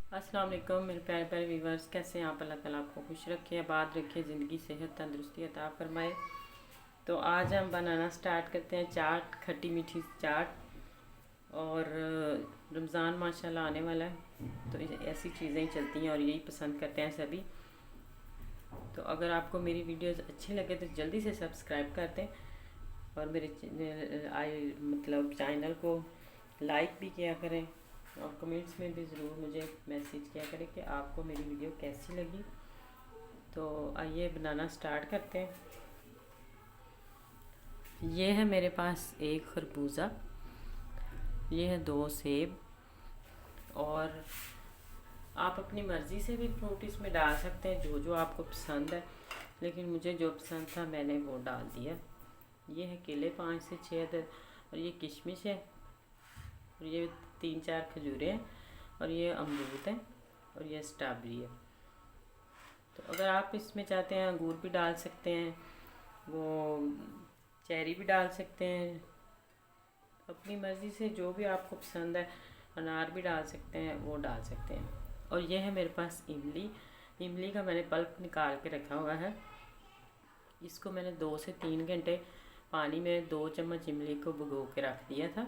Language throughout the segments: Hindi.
अस्सलाम वालेकुम मेरे प्यारे प्यारे व्यूवर्स, कैसे हैं आप? अल्लाह ताला आपको खुश रखे, आबाद रखे, ज़िंदगी सेहत तंदुरुस्ती अता फरमाए। तो आज हम बनाना स्टार्ट करते हैं चाट, खट्टी मीठी चाट। और रमज़ान माशाल्लाह आने वाला है, तो ऐसी चीज़ें ही चलती हैं और यही पसंद करते हैं सभी। तो अगर आपको मेरी वीडियोस अच्छी लगे तो जल्दी से सब्सक्राइब कर दें और मेरे मतलब चैनल को लाइक भी किया करें और कमेंट्स में भी ज़रूर मुझे मैसेज किया करें कि आपको मेरी वीडियो कैसी लगी। तो आइए बनाना स्टार्ट करते हैं। ये है मेरे पास एक खरबूजा, ये है 2 सेब, और आप अपनी मर्ज़ी से भी फ्रूट इसमें डाल सकते हैं जो जो आपको पसंद है, लेकिन मुझे जो पसंद था मैंने वो डाल दिया। ये है केले 5 से 6 अदद, और ये किशमिश है, और ये 3-4 खजूरें हैं, और ये अमरूद है, और ये स्ट्रॉबेरी है। तो अगर आप इसमें चाहते हैं अंगूर भी डाल सकते हैं, वो चेरी भी डाल सकते हैं, अपनी मर्ज़ी से जो भी आपको पसंद है। अनार भी डाल सकते हैं, वो डाल सकते हैं। और ये है मेरे पास इमली। इमली का मैंने पल्प निकाल के रखा हुआ है। इसको मैंने 2 से 3 घंटे पानी में 2 चम्मच इमली को भिगो के रख दिया था।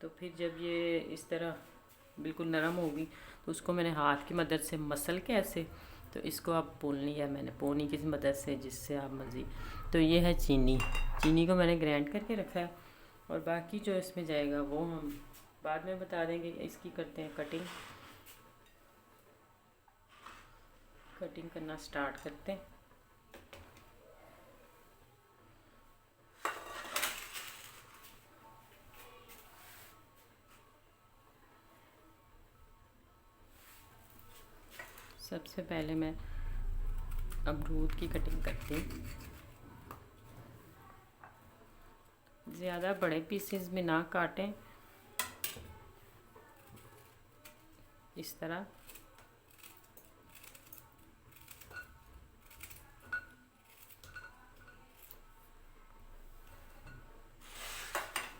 तो फिर जब ये इस तरह बिल्कुल नरम होगी तो उसको मैंने हाथ की मदद से मसल के ऐसे, तो इसको अब पोन लिया मैंने पोनी की मदद से, जिससे आप मज़ी। तो ये है चीनी, चीनी को मैंने ग्राइंड करके रखा है, और बाकी जो इसमें जाएगा वो हम बाद में बता देंगे। इसकी करते हैं कटिंग, कटिंग करना स्टार्ट करते हैं। सबसे पहले मैं अमरूद की कटिंग करती हूँ। ज़्यादा बड़े पीसेस में ना काटें, इस तरह।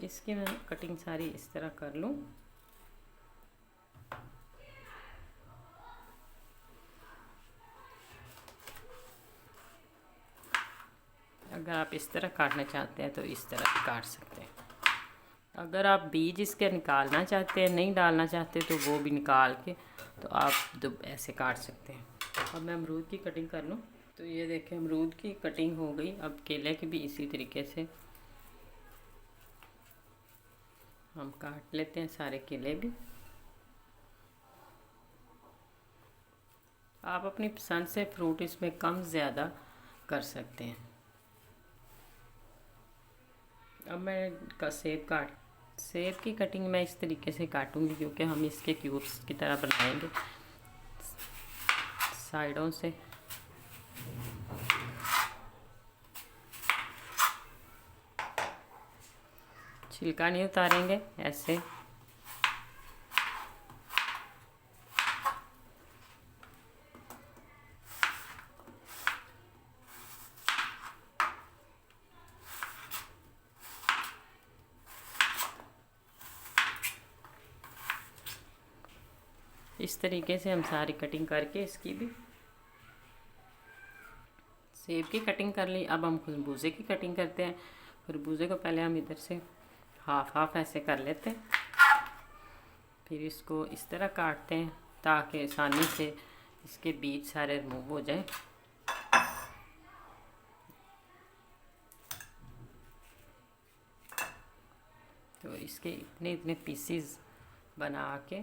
इसकी मैं कटिंग सारी इस तरह कर लूँ। अगर आप इस तरह काटना चाहते हैं तो इस तरह काट सकते हैं। अगर आप बीज इसके निकालना चाहते हैं, नहीं डालना चाहते, तो वो भी निकाल के तो आप तो ऐसे काट सकते हैं। अब मैं अमरूद की कटिंग कर लूँ। तो ये देखें अमरूद की कटिंग हो गई। अब केले की भी इसी तरीके से हम काट लेते हैं, सारे केले भी। आप अपनी पसंद से फ्रूट इसमें कम ज़्यादा कर सकते हैं। अब मैं सेब की कटिंग मैं इस तरीके से काटूंगी, क्योंकि हम इसके क्यूब्स की तरह बनाएंगे साइडों से। छिलका नहीं उतारेंगे, ऐसे। इस तरीके से हम सारी कटिंग करके इसकी भी सेब की कटिंग कर ली। अब हम खरबूजे की कटिंग करते हैं। खरबूजे को पहले हम इधर से हाफ हाफ ऐसे कर लेते हैं, फिर इसको इस तरह काटते हैं ताकि आसानी से इसके बीज सारे रिमूव हो जाए। तो इसके इतने इतने पीसीज बना के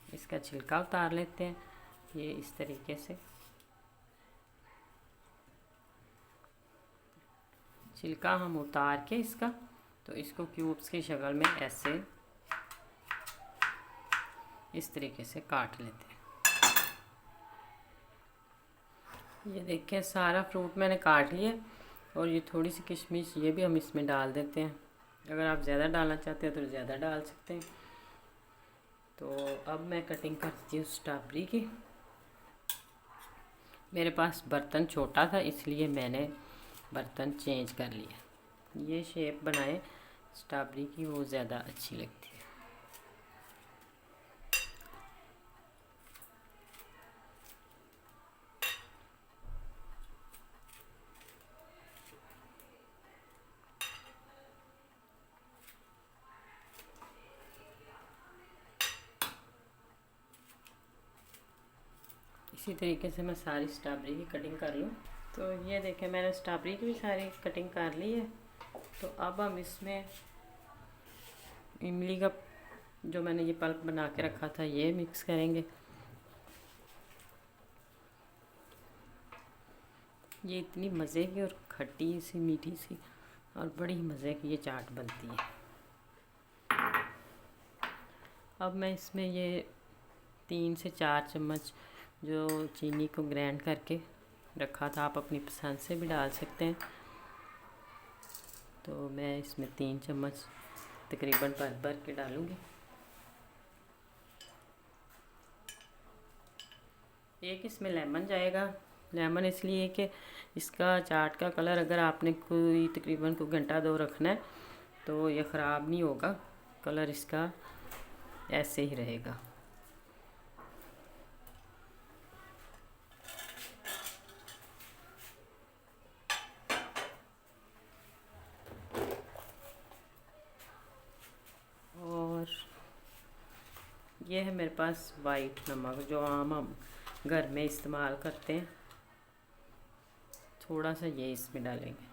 इसका छिलका उतार लेते हैं, ये इस तरीके से। छिलका हम उतार के इसका, तो इसको क्यूब्स की शक्ल में ऐसे इस तरीके से काट लेते हैं। ये देखिए सारा फ्रूट मैंने काट लिया, और ये थोड़ी सी किशमिश ये भी हम इसमें डाल देते हैं। अगर आप ज़्यादा डालना चाहते हैं तो ज़्यादा डाल सकते हैं। तो अब मैं कटिंग करती हूँ स्ट्रॉबेरी की। मेरे पास बर्तन छोटा था इसलिए मैंने बर्तन चेंज कर लिया। ये शेप बनाए स्ट्रॉबेरी की, वो ज़्यादा अच्छी लगती है। इसी तरीके से मैं सारी स्ट्रॉबेरी की कटिंग कर लूँ। तो ये देखें, मैंने स्ट्रॉबेरी की भी सारी कटिंग कर ली है। तो अब हम इसमें इमली का जो मैंने ये पल्प बना के रखा था ये मिक्स करेंगे। ये इतनी मज़े की और खट्टी सी मीठी सी और बड़ी मज़े की ये चाट बनती है। अब मैं इसमें ये 3 से 4 चम्मच जो चीनी को ग्राइंड करके रखा था, आप अपनी पसंद से भी डाल सकते हैं। तो मैं इसमें 3 चम्मच तकरीबन भर भर के डालूँगी। एक इसमें लेमन जाएगा। लेमन इसलिए कि इसका चाट का कलर अगर आपने कोई तकरीबन को घंटा 2 रखना है तो ये ख़राब नहीं होगा, कलर इसका ऐसे ही रहेगा। और ये है मेरे पास वाइट नमक जो आम हम घर में इस्तेमाल करते हैं, थोड़ा सा ये इसमें डालेंगे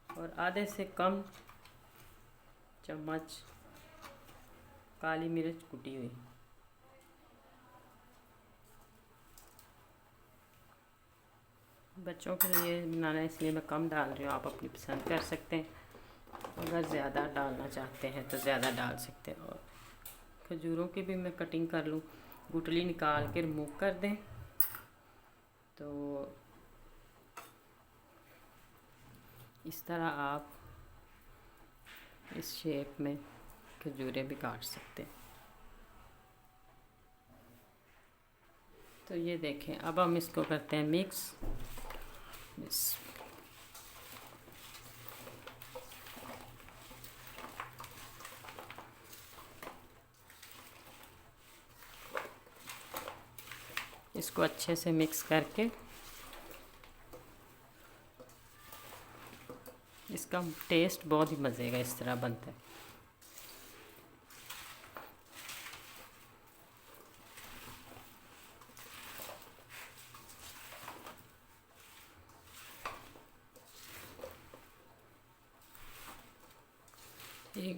और आधे से कम चम्मच काली मिर्च कुटी हुई। बच्चों के लिए बनाना है इसलिए मैं कम डाल रही हूँ, आप अपनी पसंद कर सकते हैं। अगर ज़्यादा डालना चाहते हैं तो ज़्यादा डाल सकते हैं। और खजूरों की भी मैं कटिंग कर लूँ, गुठली निकाल के रिमूव कर दें तो इस तरह आप इस शेप में खजूरें भी काट सकते हैं। तो ये देखें, अब हम इसको करते हैं मिक्स। इसको अच्छे से मिक्स करके इसका टेस्ट बहुत ही मज़े का इस तरह बनता है।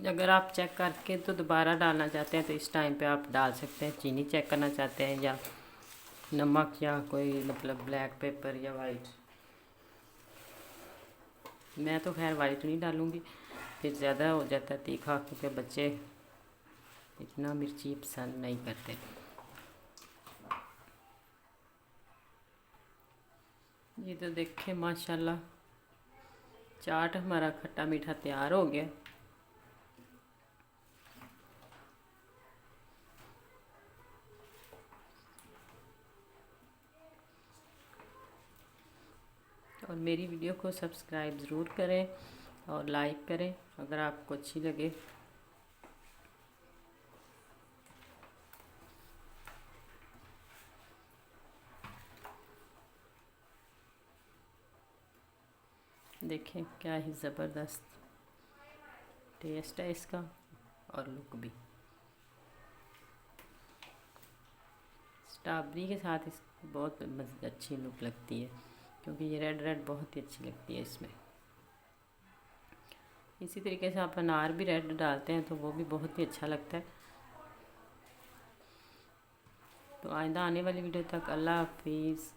अगर आप चेक करके तो दोबारा डालना चाहते हैं तो इस टाइम पे आप डाल सकते हैं। चीनी चेक करना चाहते हैं या नमक या कोई मतलब ब्लैक पेपर या वाइट। मैं तो खैर वाइट नहीं डालूँगी, फिर ज़्यादा हो जाता है तीखा, क्योंकि बच्चे इतना मिर्ची पसंद नहीं करते। ये तो देखें माशाल्लाह चाट हमारा खट्टा मीठा तैयार हो गया। और मेरी वीडियो को सब्सक्राइब ज़रूर करें और लाइक करें अगर आपको अच्छी लगे। देखें क्या ही ज़बरदस्त टेस्ट है इसका और लुक भी। स्ट्रॉबेरी के साथ इस बहुत अच्छी लुक लगती है, क्योंकि ये रेड रेड बहुत ही अच्छी लगती है इसमें। इसी तरीके से आप अनार भी रेड डालते हैं तो वो भी बहुत ही अच्छा लगता है। तो आइंदा आने वाली वीडियो तक अल्लाह हाफिज़।